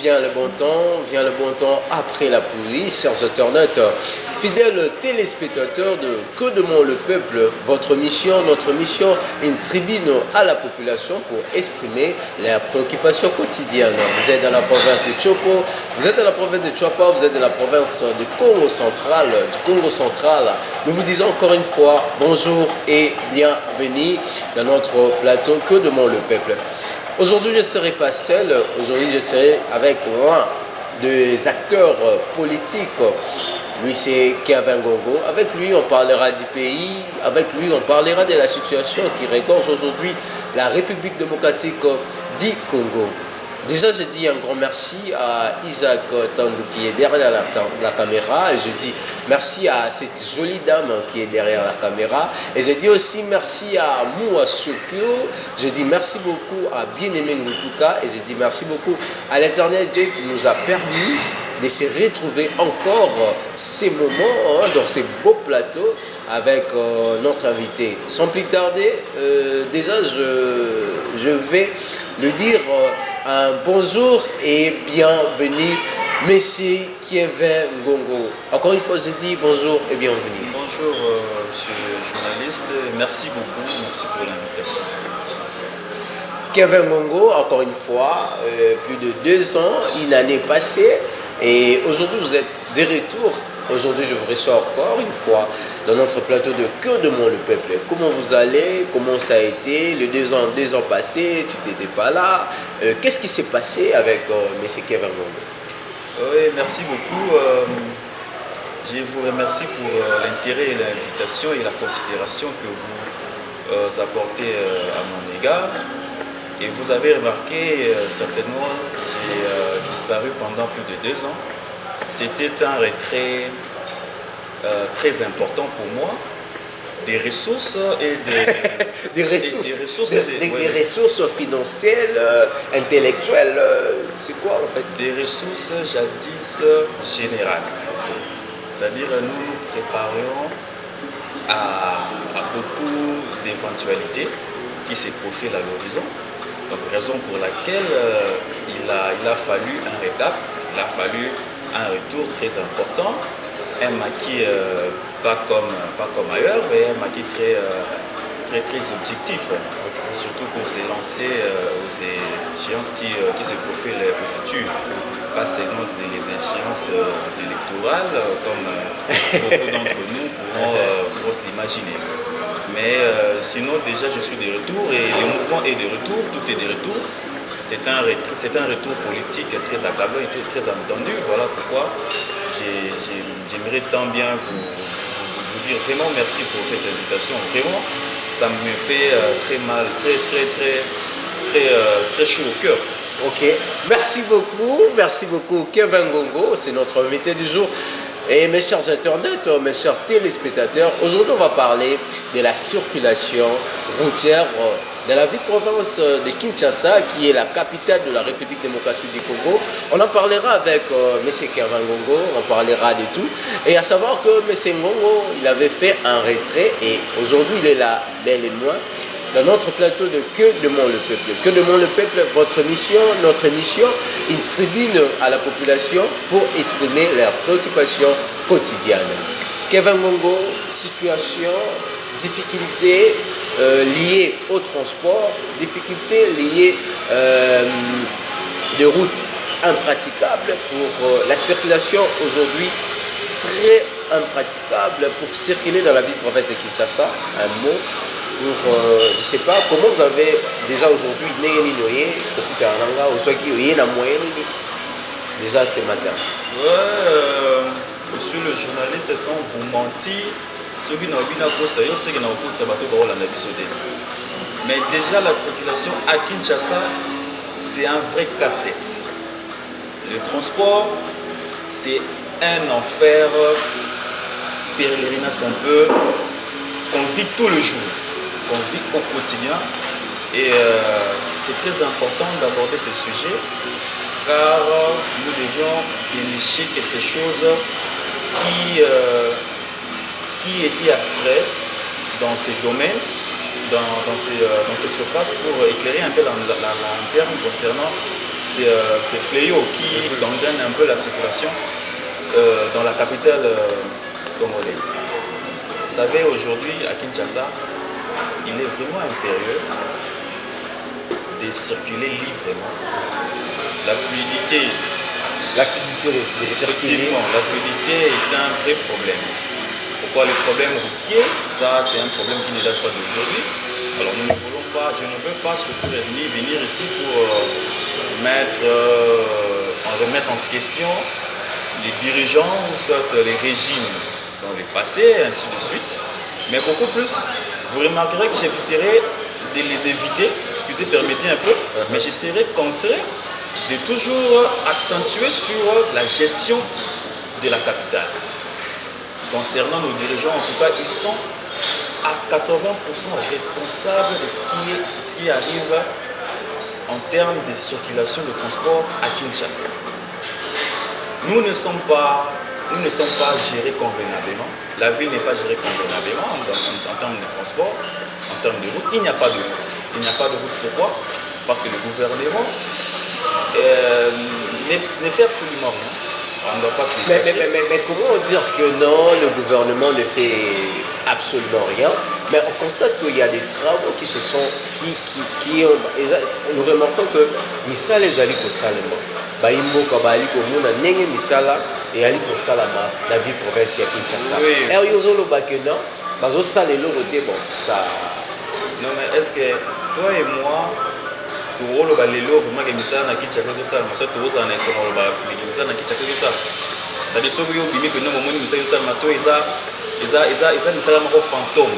vient le bon temps après la pluie, chers internautes, fidèles téléspectateurs de Que demande le peuple, votre mission, notre mission, une tribune à la population pour exprimer leurs préoccupations quotidiennes. Vous êtes dans la province de Chopo, vous êtes dans la province de Chuapa, vous êtes dans la province du Congo central, Nous vous disons encore une fois bonjour et bienvenue dans notre plateau Que demande le peuple. Aujourd'hui, je ne serai pas seul. Aujourd'hui, je serai avec l'un des acteurs politiques. Lui, c'est Kevin Ngongo. Avec lui, on parlera du pays. Avec lui, on parlera de la situation qui regorge aujourd'hui la République démocratique du Congo. Déjà, je dis un grand merci à Isaac Tandou qui est derrière la caméra. Et je dis merci à cette jolie dame qui est derrière la caméra. Et je dis aussi merci à Moua Sokyo. Je dis merci beaucoup à Bien-Aimé Ngutuka. Et je dis merci beaucoup à l'Éternel Dieu qui nous a permis de se retrouver encore ces moments dans ces beaux plateaux avec notre invité. Sans plus tarder, déjà, je vais le dire un bonjour et bienvenue, Monsieur Kevin Ngongo. Encore une fois, je dis bonjour et bienvenue. Bonjour, monsieur le journaliste. Merci beaucoup. Merci pour l'invitation. Kevin Ngongo, encore une fois, plus de 2 ans, une année passée. Et aujourd'hui, vous êtes de retour. Aujourd'hui, je vous reçois encore une fois dans notre plateau de Que demande le peuple. Comment vous allez? Comment ça a été? Les 2 ans passés, tu n'étais pas là. Qu'est-ce qui s'est passé avec M. Kevin Ngongo? Oui, merci beaucoup. Je vous remercie pour l'intérêt et l'invitation et la considération que vous apportez à mon égard. Et vous avez remarqué, certainement, j'ai disparu pendant plus de 2 ans. C'était un retrait très important pour moi, des ressources et des ressources financières, intellectuelles, c'est quoi en fait? Des ressources jadis générales. C'est-à-dire nous nous préparions à beaucoup d'éventualités qui se profilent à l'horizon. Donc raison pour laquelle il a fallu un récap, il a fallu un retour très important, un maquis pas comme ailleurs, mais un maquis très objectif, surtout pour se lancer aux échéances qui se profilent au futur, pas seulement les échéances électorales comme beaucoup d'entre nous pourront se l'imaginer. Mais sinon déjà je suis de retour et le mouvement est de retour, tout est de retour. C'est un retour politique très accablant et très attendu. Voilà pourquoi j'aimerais tant bien vous dire vraiment merci pour cette invitation. Vraiment, ça me fait très mal, très chaud au cœur. Ok, merci beaucoup Kevin Ngongo, c'est notre invité du jour. Et mes chers internautes, mes chers téléspectateurs, aujourd'hui on va parler de la circulation routière dans la ville-province de Kinshasa, qui est la capitale de la République démocratique du Congo. On en parlera avec M. Kevin Ngongo, on parlera de tout. Et à savoir que M. Ngongo, il avait fait un retrait et aujourd'hui il est là, bel et loin, dans notre plateau de Que demande le peuple. Que demande le peuple, votre mission, notre mission, une tribune à la population pour exprimer leurs préoccupations quotidiennes. Kevin Ngongo, situation, difficultés liées au transport, difficultés liées de routes impraticables pour la circulation aujourd'hui, très impraticable pour circuler dans la ville-province de Kinshasa. Un mot pour, je ne sais pas, comment vous avez déjà aujourd'hui déjà ce matin? Ouais, monsieur le journaliste, sans vous mentir, mais déjà la circulation à Kinshasa, c'est un vrai casse-tête. Le transport, c'est un enfer pèlerinage qu'on vit tout le jour, qu'on vit au quotidien. Et c'est très important d'aborder ce sujet car nous devions dénicher quelque chose qui était abstrait dans ces domaines, dans cette surface pour éclairer un peu la lanterne concernant ces fléaux qui gangrènent un peu la circulation dans la capitale congolaise. Vous savez, aujourd'hui, à Kinshasa, il est vraiment impérieux de circuler librement. La fluidité de circuler. La fluidité est un vrai problème. Pourquoi les problèmes routiers? Ça, c'est un problème qui ne date pas d'aujourd'hui. Alors nous ne voulons pas, je ne veux pas surtout venir ici pour remettre en question les dirigeants ou soit les régimes dans le passé, ainsi de suite. Mais beaucoup plus, vous remarquerez que j'éviterai de les éviter, excusez, permettez un peu, mais j'essaierai contraire de toujours accentuer sur la gestion de la capitale. Concernant nos dirigeants, en tout cas, ils sont à 80% responsables de ce qui arrive en termes de circulation de transport à Kinshasa. Nous ne sommes pas gérés convenablement. La ville n'est pas gérée convenablement en termes de transport, en termes de route. Il n'y a pas de route. Il n'y a pas de route. Pourquoi? Parce que le gouvernement ne fait absolument rien. On ne doit pas se le cacher. Mais comment dire que non, le gouvernement ne fait absolument rien? Mais on constate qu'il y a des travaux qui se sont. Nous remarquons que Misala les alliés au Salema. Baimboka bali komuna nenge misala et ali kosalama la vie provinciale Kinshasa. Et yozolo bakena bazo salelo côté bon ça. Non mais est-ce que toi et moi pour le balelo vraiment que misala na Kinshasa zo sala mais ça to za na sema le ba misala na Kinshasa zo sala. Ça dit soki yo bimi que non momoni misala zo sala mato eza misala mako fantôme.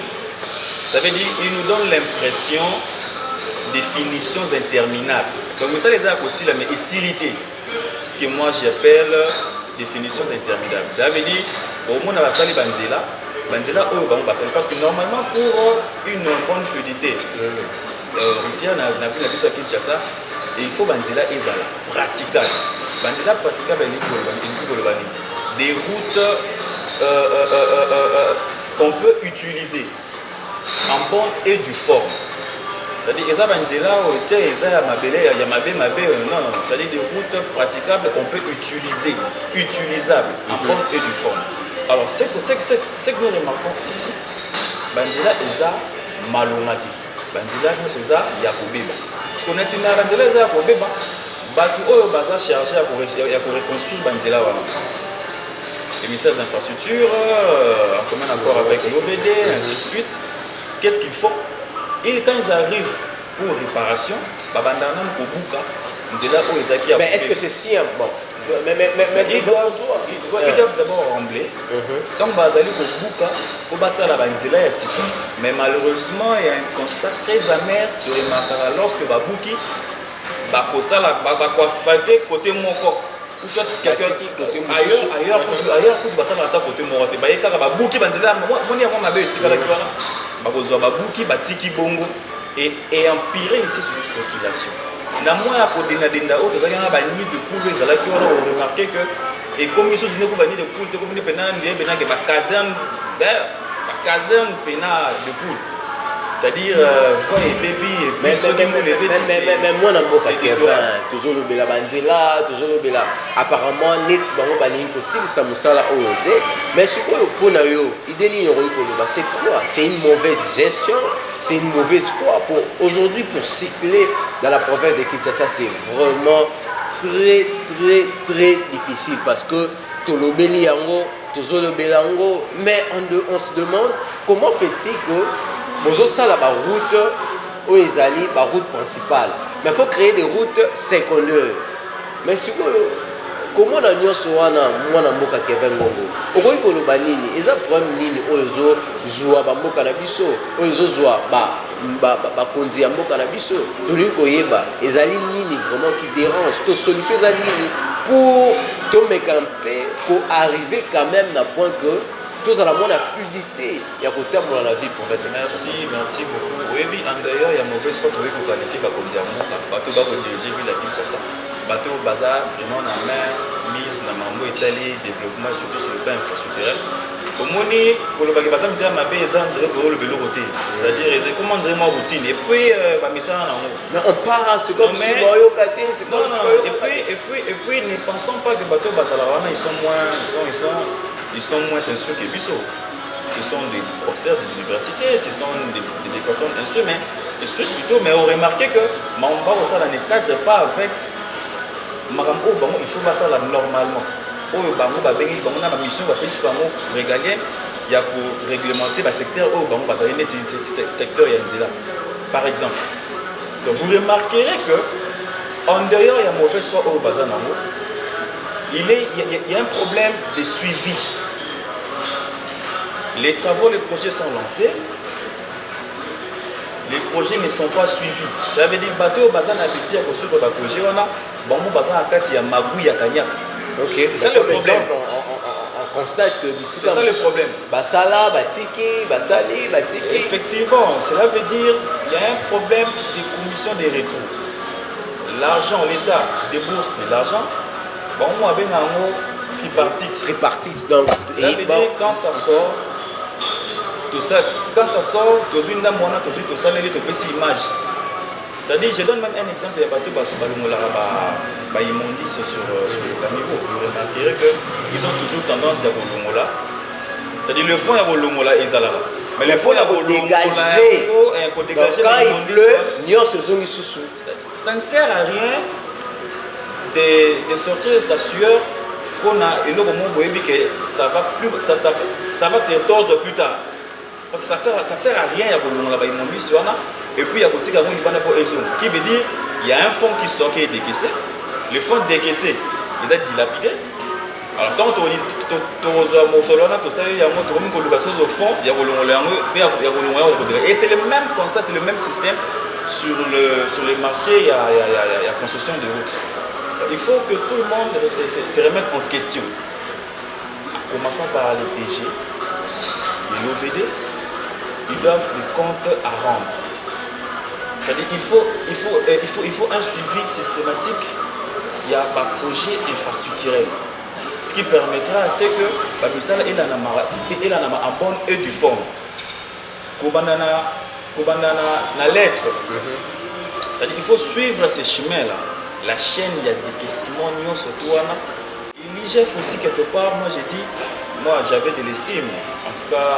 Ça veut dire il nous donne l'impression de finitions interminables. Donc misala eza aussi la mais isilité. Ce que moi j'appelle définitions interminables. Ça veut dire, au moins, on va salir Banzela, parce que normalement, pour une bonne fluidité, routière, on a vu la ville à Kinshasa, il faut Banzela et Zala, praticable. Banzela praticable, des routes qu'on peut utiliser en bonne et due forme. C'est-à-dire que c'est-à-dire des routes praticables qu'on peut utiliser, utilisables en bonne et due forme. Alors, c'est que nous remarquons ici, Banzela Eza Malongati, Banzela Eza Yakobeba. Parce qu'on est ici, Banzela Eza Yakobeba, Batu Oyo Baza chargé à reconstruire Banzela Wana. Les ministères des infrastructures, en commun accord avec l'OVD, ainsi de suite, qu'est-ce qu'ils font? Et quand ils arrivent pour réparation, mais est-ce que c'est si bon? Ils doivent d'abord rembler. Donc, mais malheureusement, il y a un constat très amer de remarquer lorsque Babouki va asphalter côté Moko. Ou soit quelqu'un ailleurs, côté Moko. Et empirer les circulation. Na moi à Kodena au de poule ezalaki wana on remarqué que et comme ils sont venus pour venir de poule comme ni pena ndie bena que ba caserne pena de poule. C'est-à-dire voix et bébé et mais moi na mboka Kevin toujours le bela Banzela toujours le bela apparemment net bango balingi ko silisa musala oyo te mais ce que pour na yo idée ni c'est quoi? C'est une mauvaise gestion, c'est une mauvaise foi pour aujourd'hui pour cycler dans la province de Kinshasa, c'est vraiment très difficile parce que tolobeli yango tozolobela yango mais on se demande comment fait-il que ça la route où ils allaient la route principale mais il faut créer des routes secondaires mais si comment on a mis ça moi na mboka Kevin Ngongo okoki koloba nini eza problème nini oyo zoa ba mboka na biso oyo zoa ba konzi ya mboka na biso tolingi koyeba ezali nini vraiment qui dérange to solution eza nini pour to mekampe pour arriver quand même na point que tous à la moins la fluidité il y a côté dans la vie professeur. Merci beaucoup. Oui, d'ailleurs il y a mauvaise fois trouver pour qualifier ba konzi ya mboka bato ba ko diriger ville à Kinshasa bato bazar vraiment na main mise na mambo étalé développement surtout sur le plan infrastructurel Omoni, pour le bagage, par exemple, ma paix, ça, on dirait que le vélo côté. C'est-à-dire, comment dire ma routine. Et puis, mais ça, mais on part, c'est comme si Mario Kate, c'est comme si Mario et puis, ne pensons pas que bateau Basalarana, ils sont moins instruits que Bissot. Ce sont des professeurs des universités, ce sont des personnes instruites, plutôt, mais on remarquait que Mamba, ça ne cadre pas avec Marambo, il faut faire ça normalement. Ma mission régalienne, il y a pour réglementer le secteur secteur. Par exemple, vous remarquerez que en dehors, il y a mauvaise foi au bazar, il y a un problème de suivi. Les travaux, les projets sont lancés, les projets ne sont pas suivis. Ça veut dire que bateau bazar n'a pas dit que sur le projet on a bon bazar à 4 il y a magou il y a Kanya. Ok, c'est ça le problème. Exemple, on constate que c'est ça le problème. Basala, Batiki, Basali, Batiki. Effectivement, cela veut dire qu'il y a un problème de commission des retours. L'argent, l'État débourse l'argent. Bon, moi, avec un mot tripartite. Tripartite, donc. Cela veut dire quand ça sort, tout ça, quand ça sort, tout une dame, tout ça, les image. C'est-à-dire, je donne même un exemple, il y a bateau immondice sur le camion. Vous remarquerez qu'ils ont toujours tendance à Bolongola. C'est-à-dire, le fond est Bolongola et Zalala. Mais le fond est dégagé. Donc, quand il pleut, ça ne sert à rien de sortir sa sueur qu'on a et l'autre moment que ça va te tordre plus tard. Parce que ça sert à rien à Bolongola immondice. Et puis il y a aussi qui veut dire il y a un fonds qui sort qui est décaissé. Le fonds décaissé, ils sont dilapidés. Alors quand on dit et c'est le même constat, c'est le même système sur les marchés, il y a construction de routes. Il faut que tout le monde se remette en question. En commençant par les DG, les OVD, ils doivent des comptes à rendre. C'est-à-dire qu'il faut un suivi systématique. Il y a un projet infrastructurel. Ce qui permettra, c'est que Babissala est en bonne et due forme. La lettre. C'est-à-dire qu'il faut suivre ces chemins-là. La chaîne, il y a des questions, l'IGF aussi, quelque part, moi j'ai dit, j'avais de l'estime. En tout cas,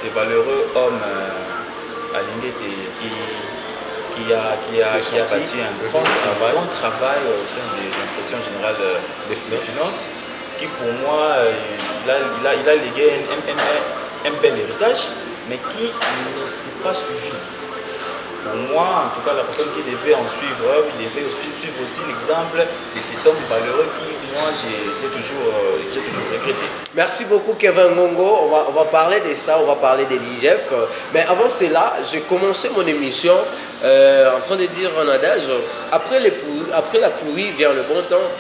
ces valeureux hommes à l'INDET qui a battu un grand travail au sein de l'inspection générale des finances, qui pour moi, il a légué un bel héritage, mais qui ne s'est pas suivi. Pour moi, en tout cas, la personne qui devait en suivre, il devait suivre aussi l'exemple de cet homme valeureux qui, moi, j'ai toujours regretté. Merci beaucoup, Kevin Ngongo. On va parler de ça, on va parler de l'IGF. Mais avant cela, j'ai commencé mon émission en train de dire un adage, après la pluie vient le bon temps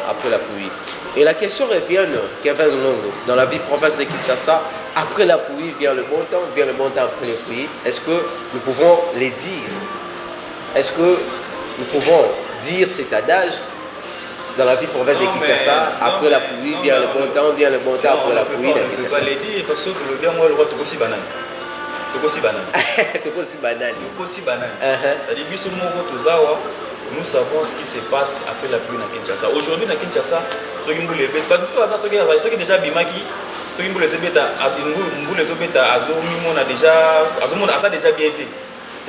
après la pluie. Et la question revient, Kevin Ngongo, dans la vie province de Kinshasa, après la pluie vient le bon temps après la pluie. Est-ce que nous pouvons les dire? Est-ce que nous pouvons dire cet adage dans la vie province de Kinshasa, après la pluie vient le bon temps après la pluie? On ne peut pas les dire parce que le bien, moi, le roi, c'est aussi banal. C'est-à-dire, nous savons ce qui se passe après la pluie à Kinshasa. Aujourd'hui, à Kinshasa, ceux qui nous les bêtent, ceux qui déjà bimaki, ceux qui nous les bêtent, on a déjà bien été.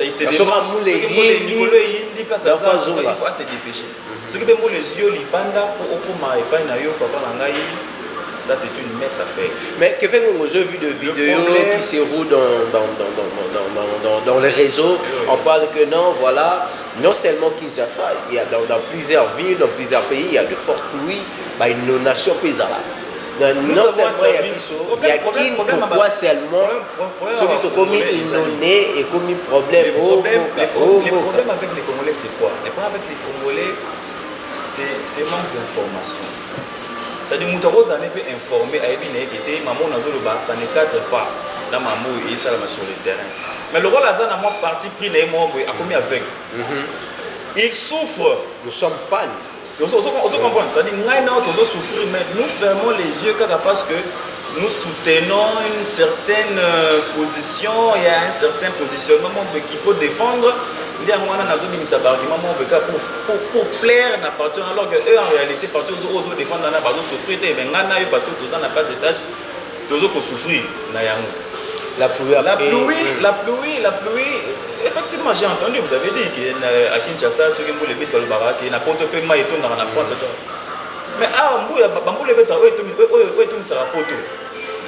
Il faut se dépêcher. Ceux qui ont les yeux, les bandes, ça c'est une messe à faire. Mais Kevin, j'ai vu des vidéos qui se roulent dans les réseaux. On parle que non, voilà, non seulement Kinshasa, il y a dans plusieurs villes, dans plusieurs pays, il y a de fortes pluies, une inondation paysanne. Non seulement il y a qui, pourquoi seulement ceux qui ont commis inondé et commis problème. Le problème avec les Congolais, c'est quoi? Le problème avec les Congolais, c'est manque d'information. C'est-à-dire que nous sommes informés, ça ne cadre pas dans ma et ça sur le terrain. Mais le rôle de parti pris a commis avec. Il souffre. Nous sommes fans. On se comprend. C'est-à-dire, nous souffrir, mais nous fermons les yeux parce que nous soutenons une certaine position, il y a un certain positionnement qu'il faut défendre. Il y a un argument pour plaire à partir, alors qu'eux en réalité, partir aux défendre, ils vont souffrir, mais ils n'ont pas de tâche, ils vont souffrir. La pluie, effectivement, j'ai entendu, vous avez dit qu'à Kinshasa, ceux qui ont les bêtes, qui n'ont pas de paiement et tout dans la France. Mais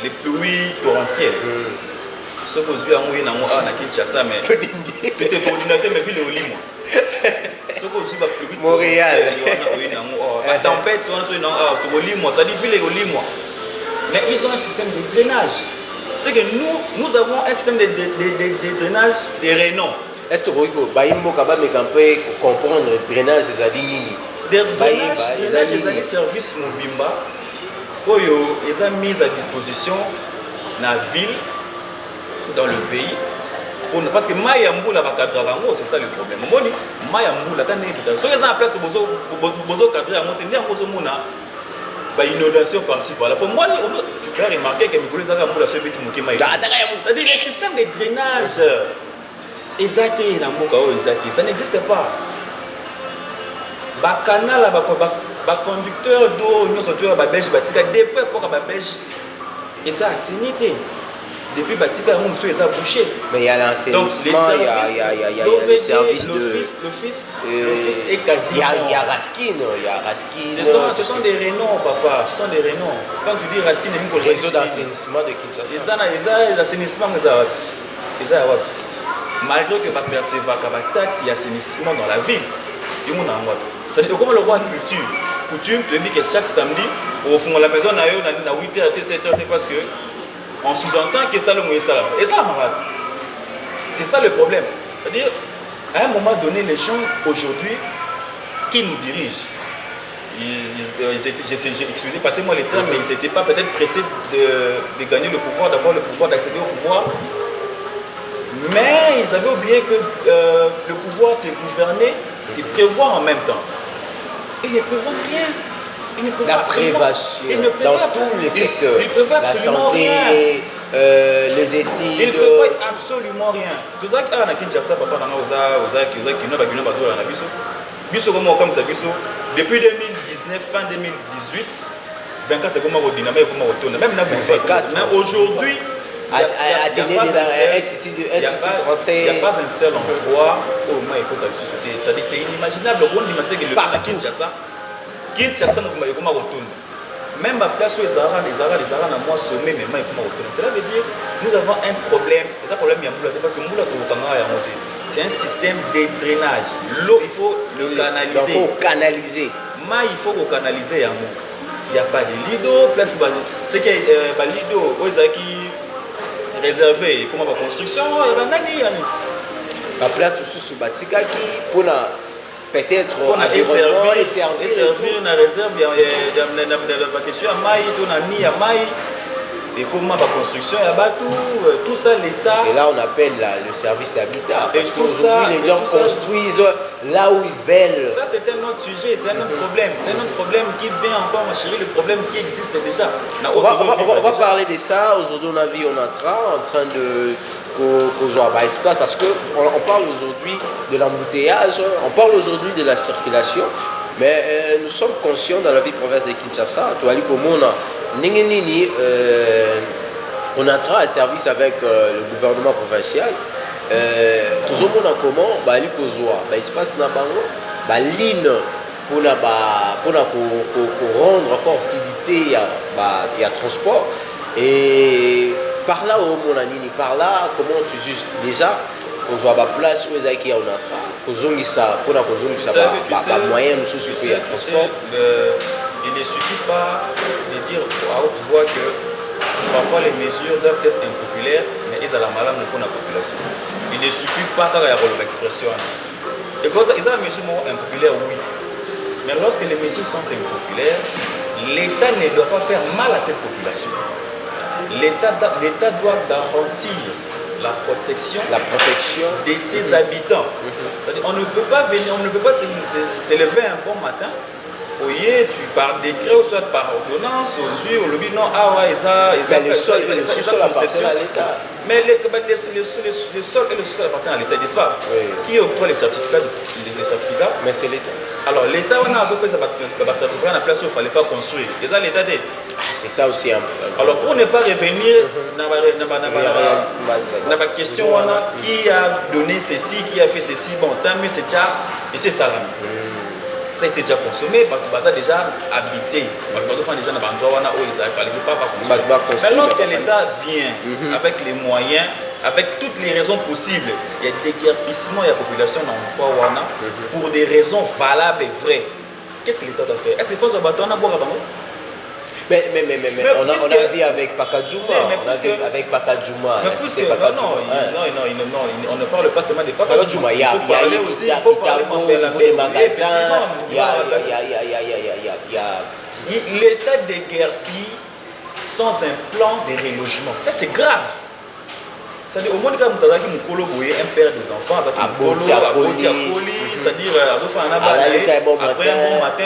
les pluies torrentielles. Ce que vous avez à Kinshasa, mais tout est coordinaté, mais il est au Limo. Ce que vous avez Montréal. La tempête, c'est au Limo, ça dit qu'il est au Limo. Mais ils ont un système de drainage. C'est que nous avons un système de drainage de renom. Est-ce que vous pouvez comprendre le drainage des Adinini? Des drainages des services Mobimba, ils ont mis à disposition dans la ville, dans le pays. Parce que Mayambou, c'est ça le problème. Mayambou, si ils ont la place pour cadrer à monter, il y a une inondation par-ci par-là. Pour moi, tu peux remarquer que c'est-à-dire les systèmes de drainage, ça n'existe pas. Canal, conducteur d'eau, nous sommes tous belges, depuis pour belge, et ça a signé. Depuis Batika, on monsieur ça bouché. Mais il y a l'enseignement, il y a les services de l'office est quasi. Il y a Raskin, Ce sont des rénoms, papa, ce sont des rénoms. Quand tu dis Raskin, il y a réseau d'assainissement de Kinshasa. Les assainissement, malgré que tu percevas la taxe et assainissement dans la ville, c'est-à-dire comment le roi de coutume, tu dis que chaque samedi, au fond de la maison, on a 8h à 7h parce que on sous-entend que ça le moyen ça. Et ça, c'est ça le problème. C'est-à-dire, à un moment donné, les gens aujourd'hui qui nous dirigent, excusez, passez-moi les termes, mais ils n'étaient pas peut-être pressés de gagner le pouvoir, d'avoir le pouvoir, d'accéder au pouvoir. Mais ils avaient oublié que le pouvoir, c'est gouverner, c'est prévoir en même temps. Ils ne prévoient rien. La prévention dans tous les secteurs, la santé, les études. Ils ne prévoient absolument rien. C'est ça que à Kinshasa, papa, depuis 2019, fin 2018, 24 même aujourd'hui, il n'y a pas un seul endroit où on a c'est inimaginable. Même à place où les Arabes ont moins sommé, mais cela veut dire que nous avons un problème. C'est un problème parce que c'est un système de drainage. L'eau, il faut le canaliser. Il faut canaliser. Il faut canaliser. Il n'y a pas de lido. C'est que lido, qui réservé pour la construction. La place sous Batika qui pour peut-être environnement et servir dans la réserve de la et comment la construction tout ça l'État. Et là on appelle le service d'habitat parce qu'aujourd'hui les gens construisent là où ils veulent. Ça c'est un autre sujet, c'est un autre problème. C'est un autre problème qui vient encore chérir le problème qui existe déjà. On va parler de ça. Aujourd'hui on est en train de parce qu'on parle aujourd'hui de l'embouteillage, on parle aujourd'hui de la circulation, mais nous sommes conscients dans la vie province de Kinshasa, on a travaillé à service avec le gouvernement provincial. Tout le monde a comment il se passe dans la ligne pour rendre encore fluidité à transport. Et par là, par là, comment tu juges déjà qu'on soit à la place où les qui ont entré, qu'on moyen de souffrir à transport. Il ne suffit pas de dire à haute voix que parfois les mesures doivent être impopulaires, mais ils ont la malade pour la population. Il ne suffit pas qu'il y ait l'expression. Et quand ils ont des mesures impopulaires, oui. Mais lorsque les mesures sont impopulaires, l'État ne doit pas faire mal à cette population. L'État doit garantir la protection de ses habitants. C'est-à-dire, on ne peut pas se lever un bon matin Oye, tu par décret ou soit par ordonnance, aux yeux, au lobby, non, ah ouais, ça, le sol et le sous-sol appartiennent à l'État. Mais les sols et le sous-sol appartiennent à l'État, n'est-ce pas? Oui. Qui octroie les certificats? Mais c'est l'État. Alors, l'État, on a un certificat, on a place où il ne fallait pas construire. Et ça, l'État dit. C'est ça aussi. Alors, pour ne pas revenir dans la question, qui a donné ceci, qui a fait ceci, bon, tant mieux, c'est déjà, et c'est ça là. Ça a été déjà consommé, ça a déjà habité. Déjà dans l'endroit où il ne fallait pas construire. Mais lorsque l'État vient avec les moyens, avec toutes les raisons possibles, il y a déguerpissement, il y a population dans l'endroit pour des raisons valables et vraies. Qu'est-ce que l'État doit faire? Est-ce qu'il faut se battre à boire? Mais on a vu avec Pakadjouma, avec Pakadjouma. Non, on ne parle pas seulement de Pakadjouma. Il y a Kitamo, il faut des magasins, il y a... L'État déguerpit sans un plan de relogement. Ça, c'est grave. C'est-à-dire, au moins, quand vous avez un père des enfants, c'est-à-dire, après un bon matin,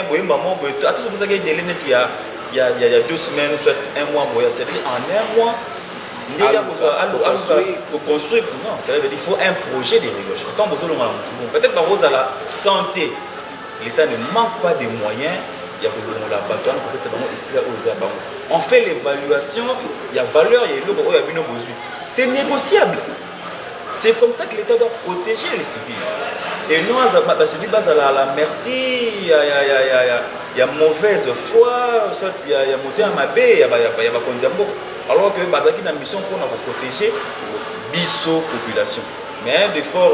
il y a 2 semaines, soit un mois, c'est-à-dire en un mois, pour construire, non, ça veut dire qu'il faut un projet de relogement. Peut-être par rapport à la santé, l'État ne manque pas de moyens. On fait l'évaluation, il y a valeur, il y a l'eau, il y a besoin. C'est négociable. C'est comme ça que l'État doit protéger les civils. Et non, la civile base à la merci, il y a mauvaise foi, soit il y a monté à ma baie, il y a alors que Bazaki a une mission pour protéger la population. Mais de fort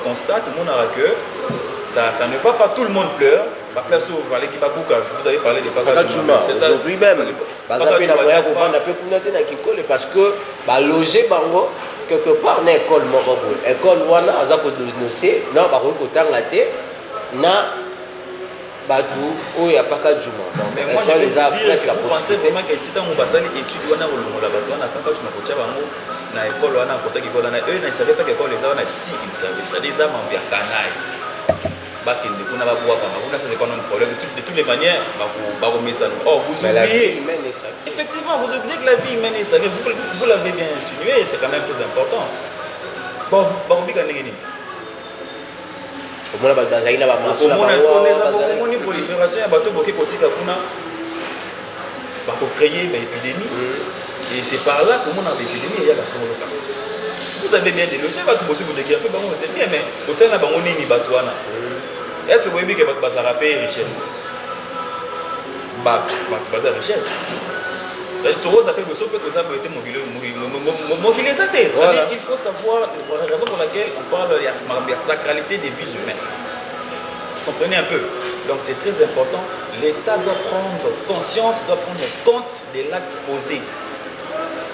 constat, tout le monde a que ça ne va pas, tout le monde pleure. Vous avez parlé de Pakadjouma. Aujourd'hui même, parce que loger bango quelque part na école moko boye école wana aza ko dénoncer non ba ko tanga te na batu oyo ya Pakadjouma. Donc école les a presque à penser vraiment que tita mo basali étude wana ko longola batu wana Pakadjouma ko tia bango na école wana ko taki ko na eux na savait pas que école les a wana si ils savaient ça des amants bien canaille. Ça c'est pas un problème de toutes les manières. Oh, vous oubliez. Effectivement, vous oubliez que la vie humaine est sacrée. Vous l'avez bien insinué, c'est quand même très important. Bon, vous et c'est par là que mon épidémie il y a la vous avez bien délogé, vous c'est bien, mais au sein de la est-ce que vous voyez que votre base à payer richesse? Votre base à richesse. C'est-à-dire que ça peut être mobilisé. Il faut savoir la raison pour laquelle on parle de la sacralité des vies humaines. Comprenez un peu. Donc c'est très important. L'État doit prendre conscience, doit prendre compte de l'acte posé.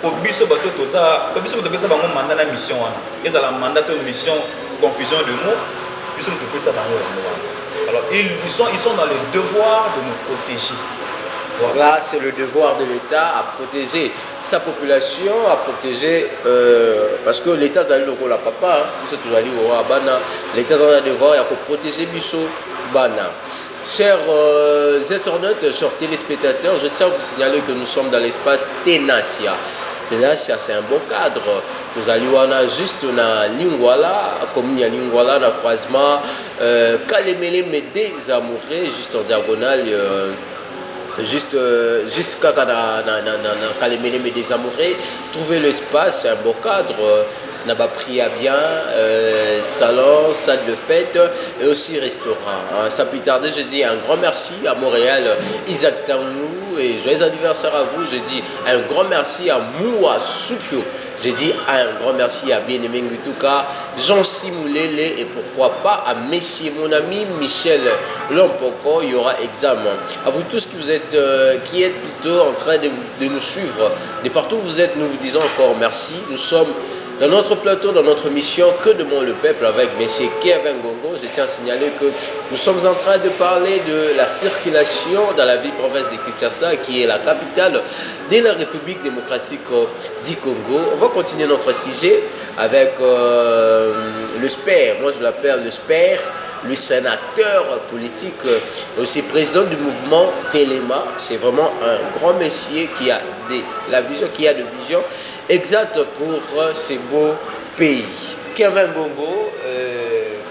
Pour biso bato toza, pour biso bato pesa bango mandat na mission wana. Ils ont la mandat de mission confusion de mots. Biso bato pesa bango wana. Alors ils sont dans le devoir de nous protéger. Voilà. Là, c'est le devoir de l'État à protéger sa population, à protéger parce que l'État a le rôle à papa, l'État a le devoir à protéger biso bana. Chers internautes, chers téléspectateurs, je tiens à vous signaler que nous sommes dans l'espace Tenacia. Tenacia, c'est un bon cadre. Nous allons juste na Lingwala, comme il y a Lingwala, na croisement, Kalemele Médé Zamouré, juste en diagonale. Juste kaka na Kalemele Médé Zamouré. Trouver l'espace, c'est un bon cadre. N'a pas pris à bien, salon, salle de fête et aussi restaurant. Sans plus tarder, je dis un grand merci à Montréal, Isaac Tanou et joyeux anniversaire à vous. Je dis un grand merci à Moua Soukyo. Je dis un grand merci à Bien-Aimé Ngutuka, Jean Simoulele et pourquoi pas à Messier, mon ami Michel Lompoko. Il y aura examen. À vous tous qui êtes plutôt en train de nous suivre, de partout où vous êtes, nous vous disons encore merci. Nous sommes dans notre plateau, dans notre mission, Que demande le peuple avec M. Kevin Gongo. Je tiens à signaler que nous sommes en train de parler de la circulation dans la ville-province de Kinshasa, qui est la capitale de la République démocratique du Congo. On va continuer notre sujet avec le SPER. Moi, je l'appelle le SPER. lui c'est un acteur politique, aussi président du mouvement Téléma. C'est vraiment un grand monsieur qui a la vision, qui a de vision exacte pour ces beaux pays. Kevin Bongo,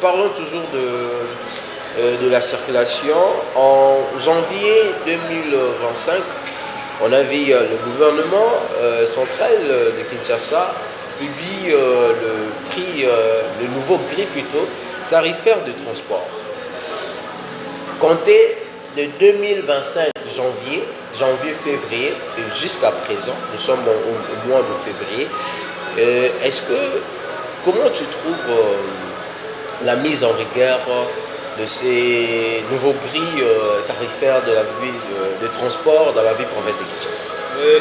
parlons toujours de la circulation. En janvier 2025, on a vu le gouvernement central de Kinshasa publie le nouveau prix plutôt tarifaire de transport. Comptez de 2025 janvier-février et jusqu'à présent, nous sommes au mois de février. Comment tu trouves la mise en rigueur de ces nouveaux grilles tarifaires de la vie de transport dans la ville province de Kinshasa?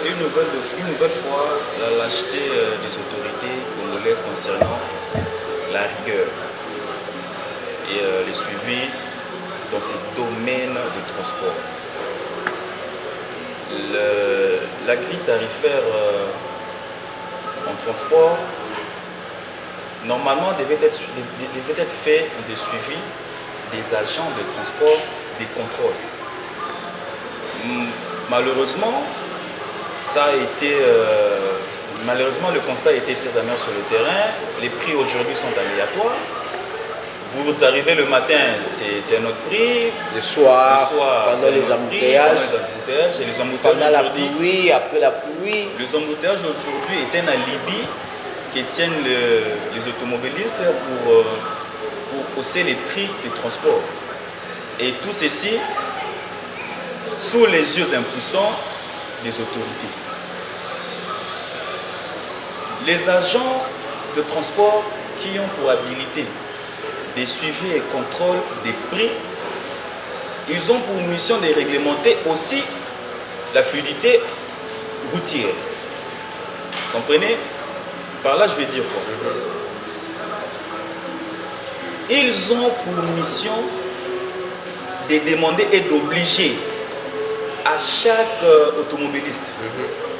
Une nouvelle fois, la lâcheté des autorités congolaises concernant la rigueur et les suivis dans ces domaines de transport. La grille tarifaire en transport, normalement, devait être fait de suivi des agents de transport, des contrôles. Malheureusement, le constat a été très amer sur le terrain. Les prix aujourd'hui sont aléatoires. Vous arrivez le matin, c'est un autre prix. Le soir pendant les embouteillages. Pendant la pluie, après la pluie. Les embouteillages aujourd'hui est un alibi qui tiennent les automobilistes pour hausser les prix des transports. Et tout ceci sous les yeux impuissants des autorités. Les agents de transport qui ont pour habilité de suivi et contrôle des prix, ils ont pour mission de réglementer aussi la fluidité routière. Comprenez? Par là, je vais dire quoi? Ils ont pour mission de demander et d'obliger à chaque automobiliste,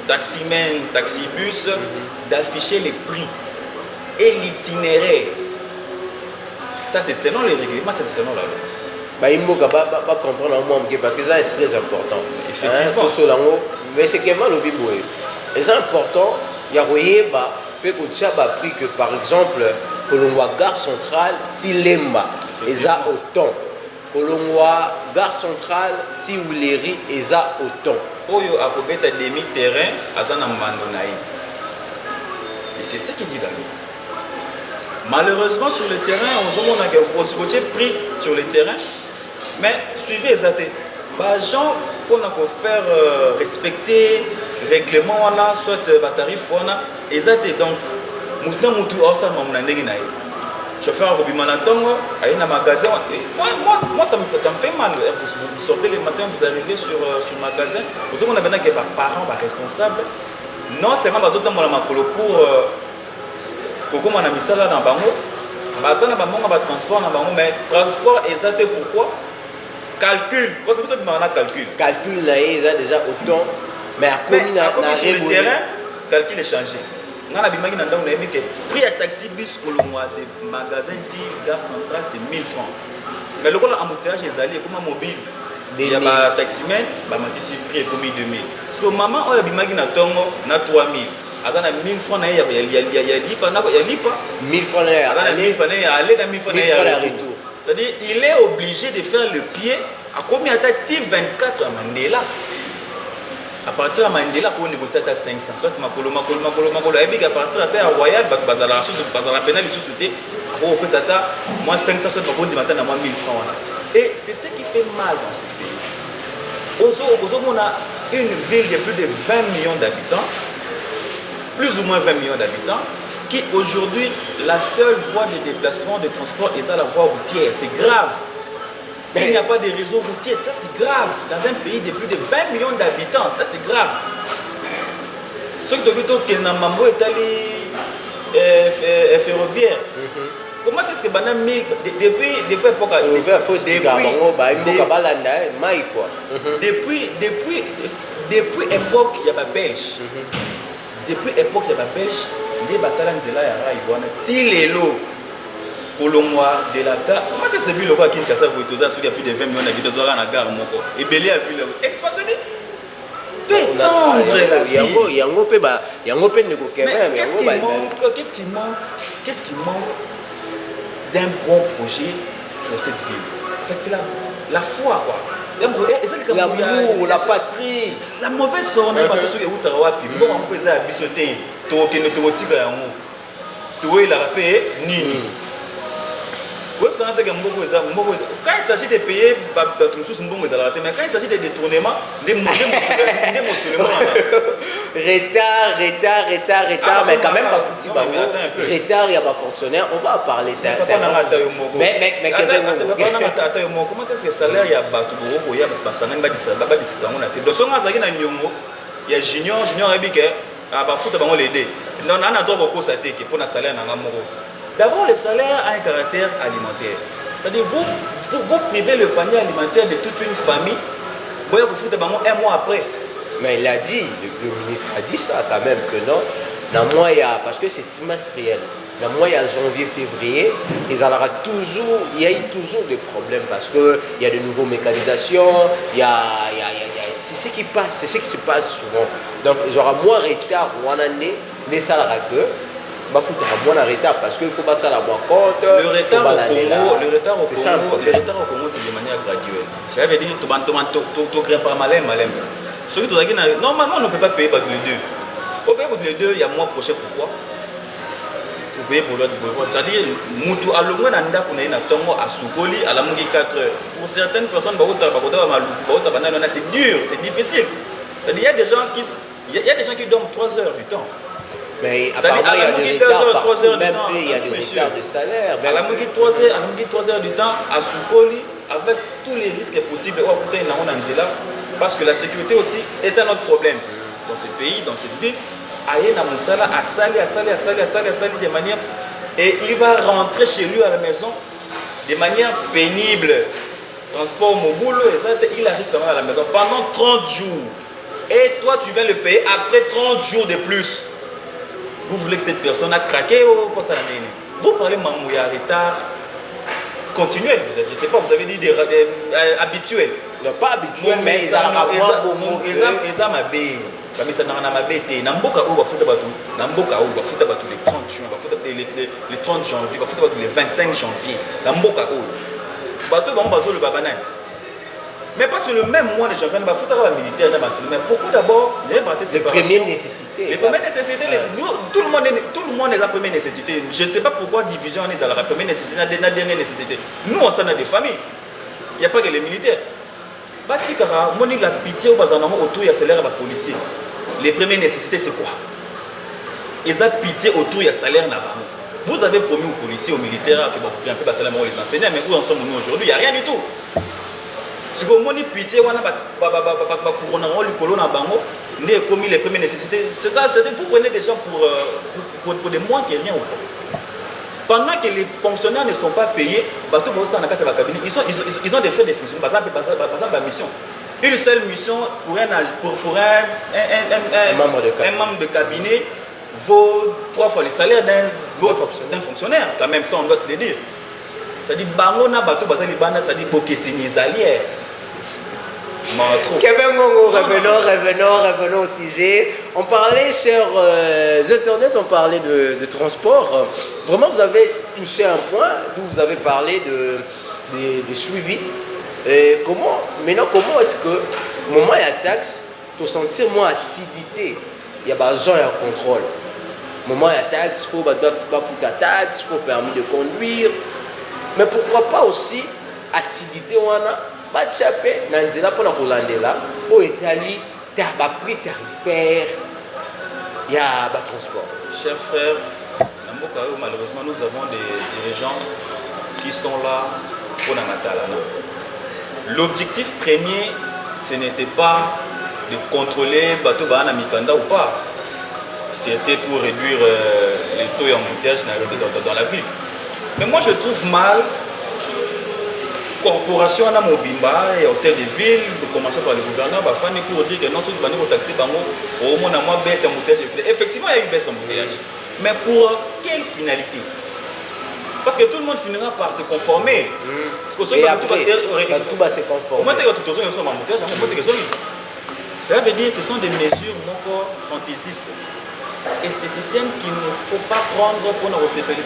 taximan, taxibus, d'afficher les prix et l'itinéraire. Ça, c'est selon les règlements, ça, c'est selon la loi. Il faut comprendre parce que ça est très important. Effectivement. Mais c'est que c'est important. Il y a prix que par exemple, Kolongwa Gare Centrale, Tilemba, et ça autant. Kolongwa Gare Centrale, Tiouleri, et ça autant. Oyo a peut-être un demi-terrain, Azana Mandonaï. Et c'est ce qui dit la loi. Malheureusement, sur le terrain, on a pris sur le terrain, mais suivez les athées. Les gens qu'on a faire respecter le règlement, soit le tarif, les athées. Donc, chauffeur à un magasin. Moi ça me fait mal. Vous sortez le matin, vous arrivez sur le magasin, vous avez des parents responsables. Non seulement pour comment on a mis ça là dans bango, transport dans bango, mais transport exact pourquoi? Calcul. Parce que vous avez calcul. Calcul là déjà autant, mais à combien sur le terrain, calcul est changé. On a bien que prix à taxi bus au mois de magasin Gare Centrale c'est 1000 francs. Mais le coup l'embouteillage est allé comme un mobile. Il y a un taximan, il prix est comme 2000. Parce que maman a bien na tongo na 3000. Attends, 1000 francs, il y a 1000 francs, retour. C'est-à-dire il est obligé de faire le pied à combien de 24 à Mandela. À partir de Mandela, pour négocier à 500. Soit Makolo, à partir de Royal, Bazala pénal, moi 500, soit pour dire maintenant moi 1000 francs. Et c'est ce qui fait mal dans ce pays. On a une ville de plus de 20 millions d'habitants. Plus ou moins 20 millions d'habitants, qui aujourd'hui, la seule voie de déplacement, de transport, est ça la voie routière. C'est grave. Il n'y a pas de réseau routier, ça c'est grave. Dans un pays de plus de 20 millions d'habitants, ça c'est grave. Ce que tu as dit, que Namambo est allé ferroviaire. Comment est-ce que depuis l'époque époque, il y a pas belge. Depuis l'époque, il y a des Belges, des Bassalan Zela, Tilelo, Kolongwa de la gare. Moi, c'est vu le roi Kinshasa, il y a plus de 20 millions d'habitants dans la gare. Et Belé a vu le expansionné. Qu'est-ce qui manque d'un bon projet pour cette ville? En fait, c'est la foi, quoi. L'amour, la patrie. La mauvaise forme, parce que vous avez bon, on peut faire bisoter, tu as nini. Quand il s'agit de payer, mais quand il s'agit de détournement, retard, mais quand même, retard, il y a pas fonctionnaire, on va parler ça. Mais comment est-ce que le salaire il y a il y a junior d'abord, le salaire a un caractère alimentaire. C'est-à-dire, vous privez le panier alimentaire de toute une famille, vous foutez un mois après. Mais il a dit, le ministre a dit ça quand même, que non, parce que c'est trimestriel. Dans le mois, il y a janvier, février, il y a eu toujours des problèmes parce qu'il y a de nouvelles mécanisations, c'est ce qui passe, c'est ce qui se passe souvent. Donc, il y aura moins de retard, moins d'année, les salariés que. Moins en retard parce qu'il faut passer à la moins compte. Le retard au Congo, c'est de manière graduelle. Ça veut dire que tu crées pas malin. Normalement, on ne peut pas payer pour les deux. Pour payer pour les deux, il y a mois prochain. Pourquoi? Pour payer pour l'autre. C'est-à-dire, Moutou à l'ongouan nanda qu'on a une tongo à Soukoli à la mongi 4 heures. Pour certaines personnes, c'est dur, c'est difficile. C'est-à-dire, il y a des gens qui dorment 3 heures du temps. Mais apparemment, il y a des retards partout, même eux, il y a des retards de salaire. À la moitié 3 heures du temps, à Soukoli, avec tous les risques possibles, parce que la sécurité aussi est un autre problème. Dans ce pays, dans cette ville, Ayena Moussala a salé de manière... Et il va rentrer chez lui à la maison de manière pénible. Transport mon boulot, et ça, il arrive quand même à la maison pendant 30 jours. Et toi, tu viens le payer après 30 jours de plus. Vous voulez que cette personne a craqué ou quoi ça? Vous parlez Mamouya retard continuel, je ne sais pas, vous avez dit des habituels. Non, pas habituel, mais ils ont moins beau mot. Ils ont comme ça, les 30 janvier, les 25 janvier. Mais parce que le même mois de janvier, il faut la militaire. Mais pourquoi d'abord les premières nécessités. Les premières nécessités, tout le monde est la première nécessité. Je ne sais pas pourquoi division est dans la première nécessité, la dernière nécessité. Nous, on s'en a des familles. Il n'y a pas que les militaires. Batikara, on la pitié autour de la salaire des policiers. Les premières nécessités, c'est quoi? Ils ont pitié autour du salaire. Vous avez promis aux policiers, aux militaires, que vous pouvez un peu passer la main aux enseignants, mais où en sommes-nous aujourd'hui? Il n'y a rien du tout. Si vous avez pitié, vous avez commis les premières nécessités. C'est ça, vous prenez des gens pour des mois qui rien. Pendant que les fonctionnaires ne sont pas payés, ils ont des frais de fonctionnement. Par exemple, la mission. Une seule mission pour un membre de cabinet vaut 3 fois le salaire d'un fonctionnaire. Quand même, ça, on doit se le dire. C'est-à-dire, c'est-à-dire, Kevin Ngongo, revenons au sujet. On parlait sur Internet, on parlait de transport. Vraiment, vous avez touché un point d'où vous avez parlé de suivi. Et comment est-ce que, au moment où il y a taxe, tu sens moins acidité? Il y a des gens qui ont contrôle. Au moment où il y a taxe, il faut foutre la taxe, il faut permis de conduire. Mais pourquoi pas aussi acidité ou pas chapé nanzela pour la Rolandela au Italie t'as prix tarifaire il y a bas transport. Chers frères, malheureusement nous avons des dirigeants qui sont là pour la Matalana. L'objectif premier, ce n'était pas de contrôler bateau Bahana Mikanda ou pas. C'était pour réduire les taux et embouteillage dans la ville. Mais moi je trouve mal corporation à Mobimba et hôtel de ville, de commencer par le gouverneur, pour dire que non seulement il faut taxer au moins à moi baisse embouteillage. Effectivement, il y a eu baisse embouteillage. Mais pour quelle finalité? Parce que tout le monde finira par se conformer. Et après, tout va se conformer. Cela veut dire que ce sont des mesures fantaisistes, esthéticiennes qu'il ne faut pas prendre pour nous recevoir.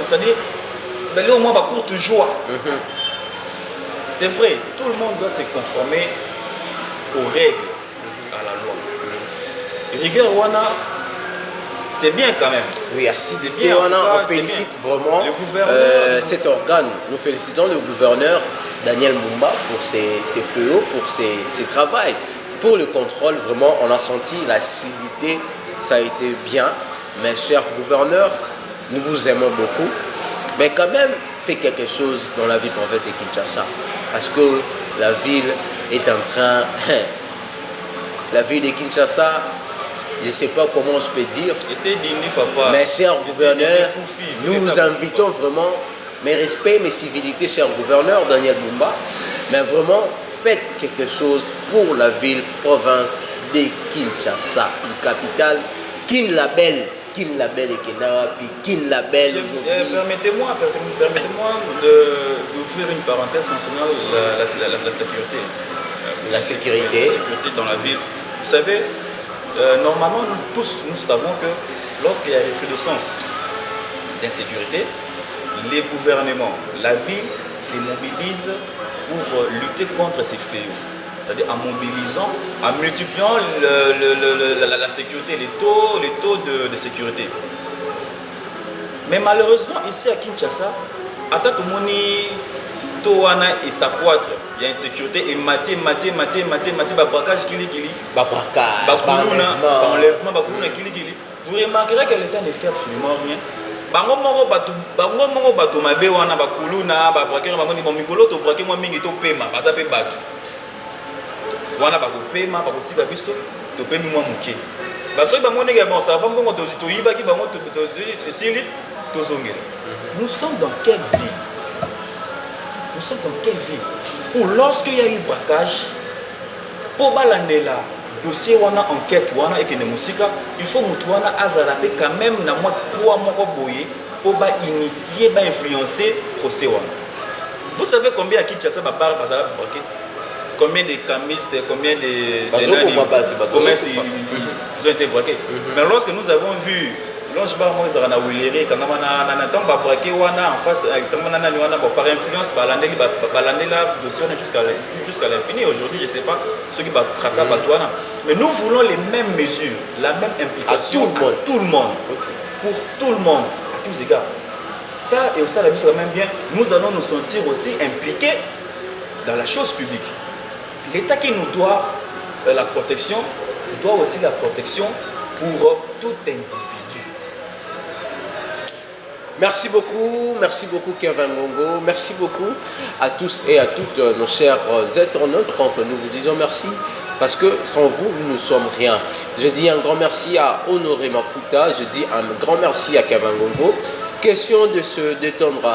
C'est-à-dire, au moins, courte joie. C'est vrai, tout le monde doit se conformer aux règles, à la loi. Rigueur, Wana, c'est bien quand même. Oui, assiduité, on félicite vraiment cet organe. Nous félicitons le gouverneur Daniel Mumba pour ses fléaux, pour ses travaux. Pour le contrôle, vraiment, on a senti l'assiduité, ça a été bien. Mais cher gouverneur, nous vous aimons beaucoup. Mais quand même, faites quelque chose dans la ville province de Kinshasa. Parce que la ville est en train... La ville de Kinshasa, je ne sais pas comment je peux dire. Mais cher gouverneur, nous vous invitons vraiment, mes respects, mes civilités, cher gouverneur Daniel Mumba, mais vraiment, faites quelque chose pour la ville province de Kinshasa, une capitale Kin Label et Kin Label aujourd'hui. Permettez-moi d'ouvrir une parenthèse concernant la sécurité. La sécurité Dans la ville. Vous savez, normalement, nous savons que lorsqu'il y a une recrudescence d'insécurité, les gouvernements, la ville se mobilisent pour lutter contre ces fléaux. C'est-à-dire en mobilisant, en multipliant la sécurité, les taux de sécurité. Mais malheureusement, ici à Kinshasa, à Tatomoni, Towana et s'accroître. Il y a une sécurité et maté, braquage, kili. Braquage, enlèvement, kili. Vous remarquerez que l'État ne fait absolument rien. Bango moko bato mabe wana bakuluna ba braquer ba moni mikolo to braquer moi mingi to pema baza pe bato. Wana ba ko pema ba ko tika biso to pemi moi muke. Baso ba moni ga bon ça va mbongo to yiba ki bango to sili to zongela. Nous sommes dans quelle ville? Nous sommes dans quelle ville où lorsqu'il y a eu braquage, pour balandela dossier wana enquête wana et que ne musika, il faut mutwana azalape quand même na moi poids moko boye pour ba initier, ba influencer procès wana. Vous savez combien à Kinshasa ba parle bazala braqué? Combien de camistes, combien de combien ils ont été braqués. Mais lorsque nous avons vu lorsque nous avons vu en face par influence jusqu'à l'infini. Aujourd'hui, je ne sais pas ce qui va traquer Batouana. Mais nous voulons les mêmes mesures, la même implication à tout le monde. Pour tout le monde, à tous les égards. Ça, et au stade quand même bien, nous allons nous sentir aussi impliqués dans la chose publique. L'État qui nous doit la protection, doit aussi la protection pour tout individu. Merci beaucoup Kevin Ngongo, merci beaucoup à tous et à toutes nos chers internautes. Enfin, nous vous disons merci parce que sans vous, nous ne sommes rien. Je dis un grand merci à Honoré Mafuta, je dis un grand merci à Kevin Ngongo. Question de se détendre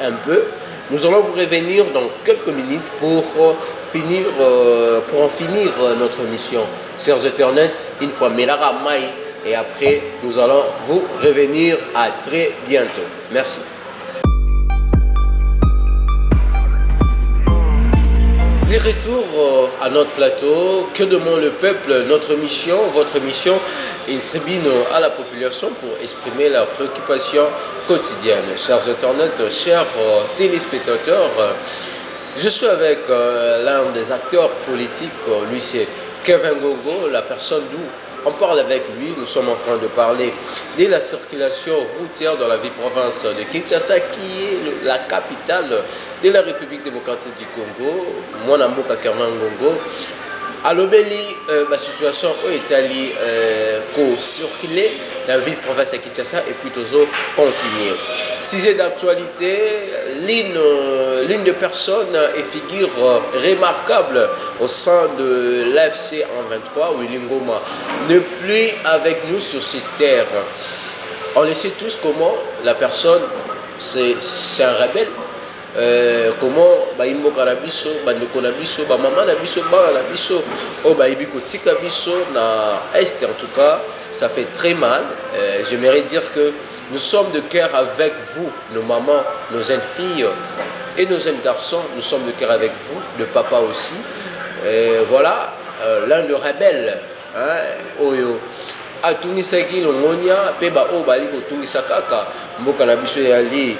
un peu. Nous allons vous revenir dans quelques minutes pour en finir notre mission. Chers internautes, une fois Melara Mai. Et après, nous allons vous revenir à très bientôt. Merci. De retour à notre plateau, que demande le peuple? Notre mission, votre mission, une tribune à la population pour exprimer leurs préoccupations quotidiennes. Chers internautes, chers téléspectateurs, je suis avec l'un des acteurs politiques, lui c'est Kevin Ngongo, la personne d'où on parle avec lui. Nous sommes en train de parler de la circulation routière dans la ville province de Kinshasa, qui est la capitale de la République démocratique du Congo. Moi, Namboka Kevin Ngongo. À l'Obéli, la situation est allée circuler dans la ville province de Kinshasa et puis toujours continuer. Sujet d'actualité, l'une des personnes et figure remarquable au sein de l'AFC en 23, Willy Ngoma, n'est plus avec nous sur cette terre. On le sait tous comment la personne, c'est un rebelle. Comment baimboka na biso bandeko na biso ba maman na biso ba na biso o baibi kotika biso na est, en tout cas ça fait très mal. J'aimerais dire que Nous sommes de cœur avec vous, nos mamans, nos jeunes filles et nos jeunes garçons. Nous sommes de cœur avec vous, le papa aussi. Et voilà, l'un de rebelles, Oyo. Atungisaki longonia peba o bali ko tungisa kaka mboka na biso yali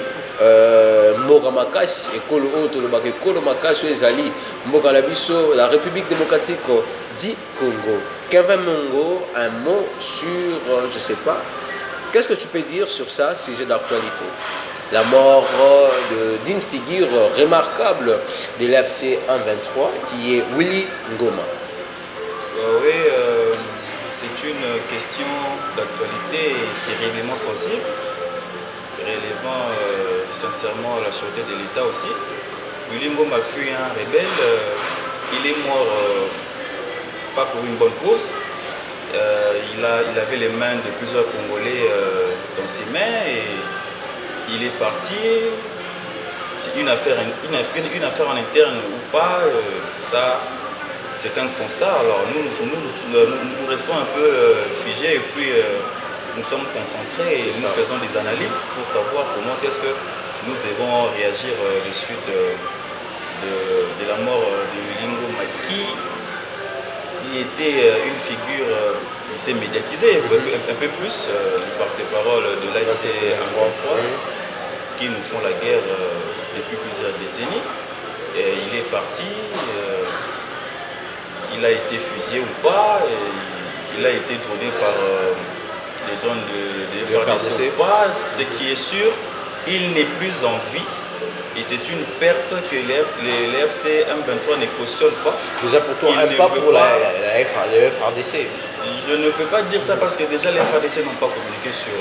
mboka makasi ekolo o to lobaka ekolo makasi ezali mboka na biso la République démocratique du Congo. Kevin Mongo, un mot sur je sais pas. Qu'est-ce que tu peux dire sur ça, sujet d'actualité? La mort d'une figure remarquable de l'FC 123 qui est Willy Ngoma. Oui, c'est une question d'actualité qui est réellement sensible, relevant sincèrement à la sûreté de l'État aussi. Willy Ngoma fut un rebelle, il est mort pas pour une bonne cause. Il avait les mains de plusieurs Congolais dans ses mains et il est parti. Une affaire en interne ou pas, ça c'est un constat. Alors nous restons un peu figés et puis nous sommes concentrés et nous faisons des analyses pour savoir comment est-ce que nous devons réagir de suite de la mort de Willy Ngoma qui était une figure qui s'est médiatisée un peu plus, le porte-parole de l'AFC 123 qui nous font la guerre depuis plusieurs décennies. Et il est parti, il a été fusillé ou pas, il a été tourné par les drones de FARDC ou pas. Ce qui est sûr, il n'est plus en vie. Et c'est une perte que l'FC 123 ne cautionne pas. Déjà pour toi, un pas pour le FARDC. Je ne peux pas dire ça parce que déjà les FARDC n'ont pas communiqué sur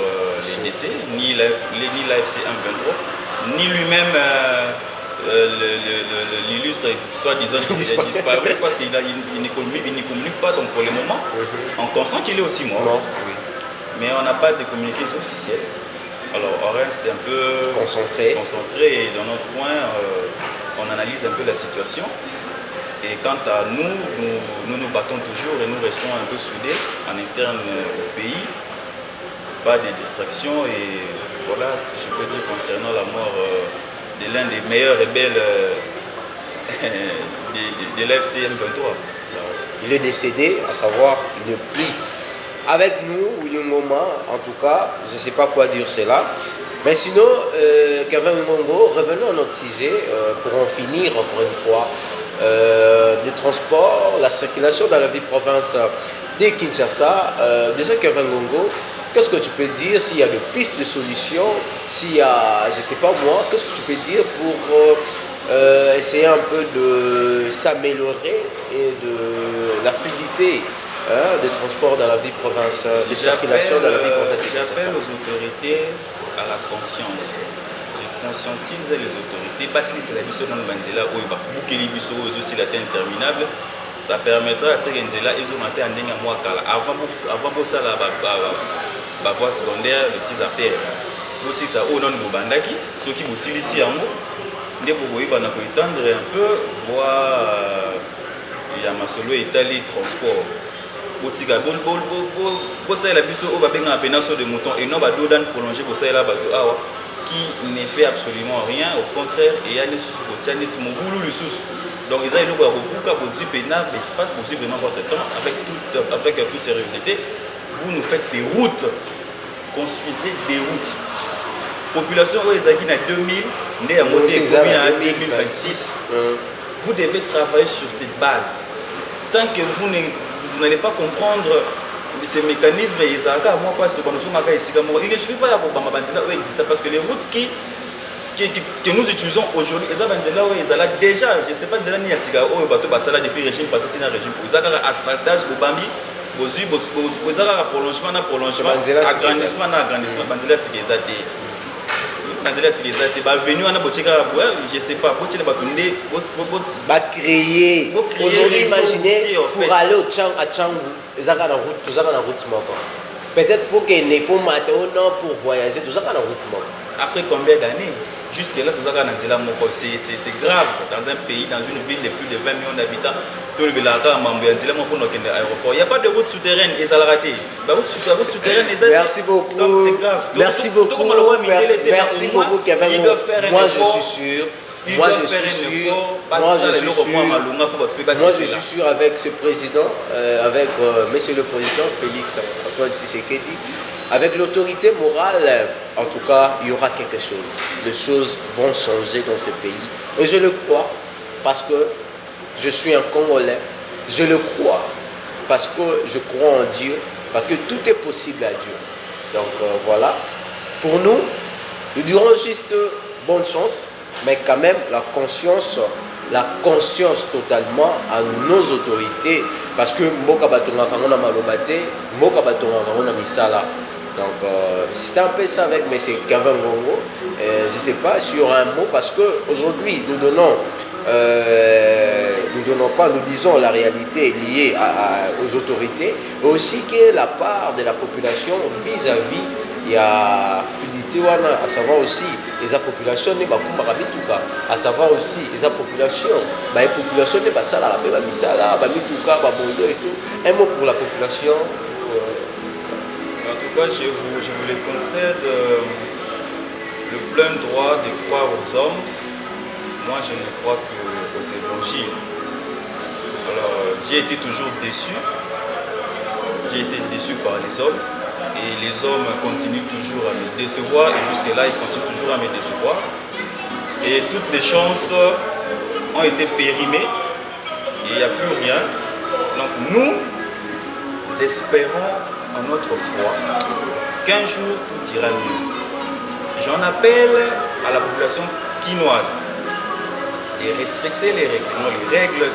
les décès, ni l'AFC 123, ni lui-même l'illustre, soi-disant qu'il est disparu parce qu'il ne communique pas donc pour le moment, en pensant qu'il est aussi mort. Mais on n'a pas de communiqué officiel. Alors on reste un peu concentré et dans notre coin, on analyse un peu la situation. Et quant à nous nous battons toujours et nous restons un peu soudés en interne au pays. Pas de distractions et voilà ce que je peux dire concernant la mort de l'un des meilleurs rebelles de l'FC 123. Il est décédé, à savoir, il n'est plus avec nous, Willy Ngoma, en tout cas, je ne sais pas quoi dire cela. Mais sinon, Kevin Mongo, revenons à notre sujet pour en finir encore une fois. Des transports, la circulation dans la ville province de Kinshasa. Déjà, Kevin Mongo, qu'est-ce que tu peux dire s'il y a des pistes de solutions, s'il y a, je ne sais pas moi, qu'est-ce que tu peux dire pour essayer un peu de s'améliorer et de la fluidité des transports dans la ville province, des circulations dans la ville province de Kinshasa. J'appelle aux autorités à la conscience. Je conscientise les autorités parce que c'est la mission dans le Mandela où il va boucler les bisous aussi la terre interminable. Ça permettra à ces gens-là, ils ont maté un dingue à moi avant ça la voie secondaire, les petits affaires. Aussi ça au nom de Mobandaki, ceux qui vous ici en haut, dès que vous voyez, on a étendre un peu, voir il y a ma solo Italie transport. Botika bo ça la biso o ba benga penaso de mouton et non ba dodan prolonger pour ça là ba awa qui ne fait absolument rien, au contraire et ya les sous ko tchani tout mon boulot le sous. Donc ils ont le ko buka pour suivre pénal l'espace pour suivre vraiment votre temps avec toute sérieuxité. Vous nous faites des routes, construisez des routes. Population où ezaki na 2000 ndé a monté commune à 2026. Vous devez travailler sur cette base. Tant que vous n'allez pas comprendre ces mécanismes, il ne suffit pas de exister parce que les routes que nous utilisons aujourd'hui, déjà, je ne sais pas déjà ni depuis le régime passé, asphaltage, prolongement, agrandissement, je sais pas, créer. Aujourd'hui, imaginez pour aller à Tchangou, ils ont une route. Peut-être pour qu'ils n'aient pas maté ou non pour voyager, tout ça dans la route. après combien d'années? Jusque-là, tout ça, c'est grave. Dans un pays, dans une ville de plus de 20 millions d'habitants, il n'y a pas de route souterraine et ça l'a raté. La route souterraine, merci beaucoup. Donc c'est grave. Merci beaucoup. Merci beaucoup, Kevin. Moi, je suis sûr. Moi, je suis sûr avec ce président, avec monsieur le président Félix Antoine Tshisekedi, avec l'autorité morale, en tout cas, il y aura quelque chose. Les choses vont changer dans ce pays. Et je le crois parce que je suis un Congolais. Je le crois parce que je crois en Dieu, parce que tout est possible à Dieu. Donc voilà. Pour nous, nous dirons juste bonne chance, mais quand même la conscience totalement à nos autorités, parce que Mboka Batonga Kangona Malobate, Mboka Batonga Kangona Misala. Donc c'est un peu ça avec M. Kevin Ngongo. Je ne sais pas sur un mot, parce qu'aujourd'hui nous disons la réalité liée aux autorités, mais aussi que la part de la population vis-à-vis il y a à savoir aussi les populations à savoir aussi les populations et tout. Un mot pour la population. En tout cas, je vous le concède le plein droit de croire aux hommes. Moi, je ne crois qu'aux évangiles. Alors, j'ai été toujours déçu. J'ai été déçu par les hommes. Et les hommes continuent toujours à me décevoir. Et jusque-là, ils continuent toujours à me décevoir. Et toutes les chances ont été périmées. Et il n'y a plus rien. Donc, nous espérons en notre foi qu'un jour tout ira mieux. J'en appelle à la population quinoise de respecter les règles,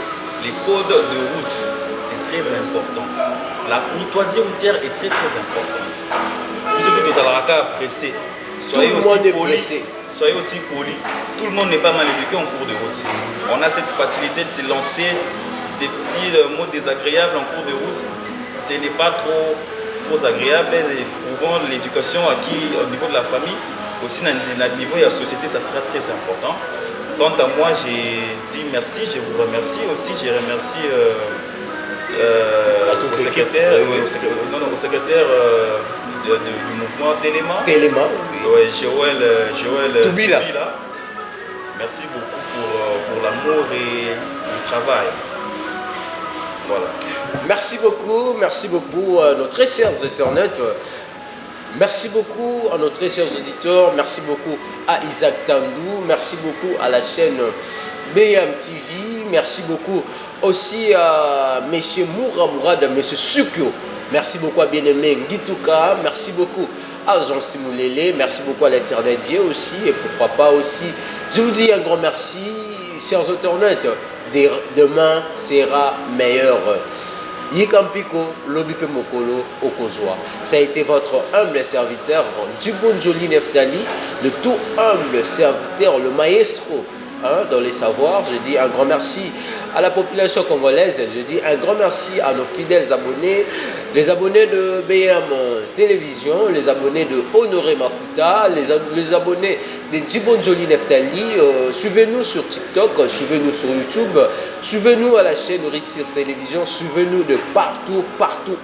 les codes de route. C'est très important. La courtoisie routière est très importante. Puisque nous allons apprécier. Soyez aussi polis. Tout le monde n'est pas mal éduqué en cours de route. On a cette facilité de se lancer des petits mots désagréables en cours de route. Ce n'est pas trop agréable. Et prouvant l'éducation acquise au niveau de la famille, aussi au niveau de la société, ça sera très important. Quant à moi, j'ai dit merci, je vous remercie aussi. Je remercie au secrétaire, au secrétaire du mouvement Téléma. Oui, Joël Toubila. Merci beaucoup pour l'amour et le travail. Voilà. Merci beaucoup à nos très chers internautes. Merci beaucoup à nos très chers auditeurs. Merci beaucoup à Isaac Tandou. Merci beaucoup à la chaîne BM TV. Merci beaucoup aussi à M. Mourad, M. Sukyo. Merci beaucoup à bien-aimé Ngituka. Merci beaucoup à Jean Simoulele. Merci beaucoup à l'Internet Dieu aussi. Et pourquoi pas aussi. Je vous dis un grand merci, chers internautes. Demain sera meilleur. Yikampiko, Lobipe Mokolo, Okozwa. Ça a été votre humble serviteur, Djibonjoli Neftali, le tout humble serviteur, le maestro dans les savoirs. Je dis un grand merci à la population congolaise. Je dis un grand merci à nos fidèles abonnés, les abonnés de BM Télévision, les abonnés de Honoré Mafuta, les abonnés de Djibonjoli Neftali. Suivez-nous sur TikTok, suivez-nous sur YouTube, suivez-nous à la chaîne Riptir Télévision, suivez-nous de partout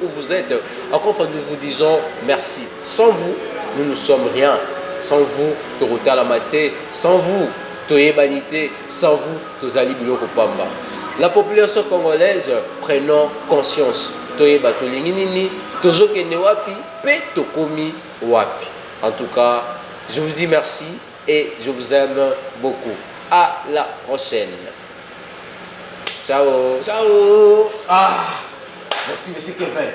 où vous êtes. Encore une fois, nous vous disons merci. Sans vous, nous ne sommes rien. Sans vous, Torota Lamate, sans vous, Toye Banité, sans vous, Tozali Biloko Pamba. La population congolaise, prenons conscience. Toye Batolinginini, Tozokene Wapi, Pe Tokomi Wapi. En tout cas, je vous dis merci et je vous aime beaucoup. À la prochaine. Ciao. Ciao. Merci, monsieur Kevin.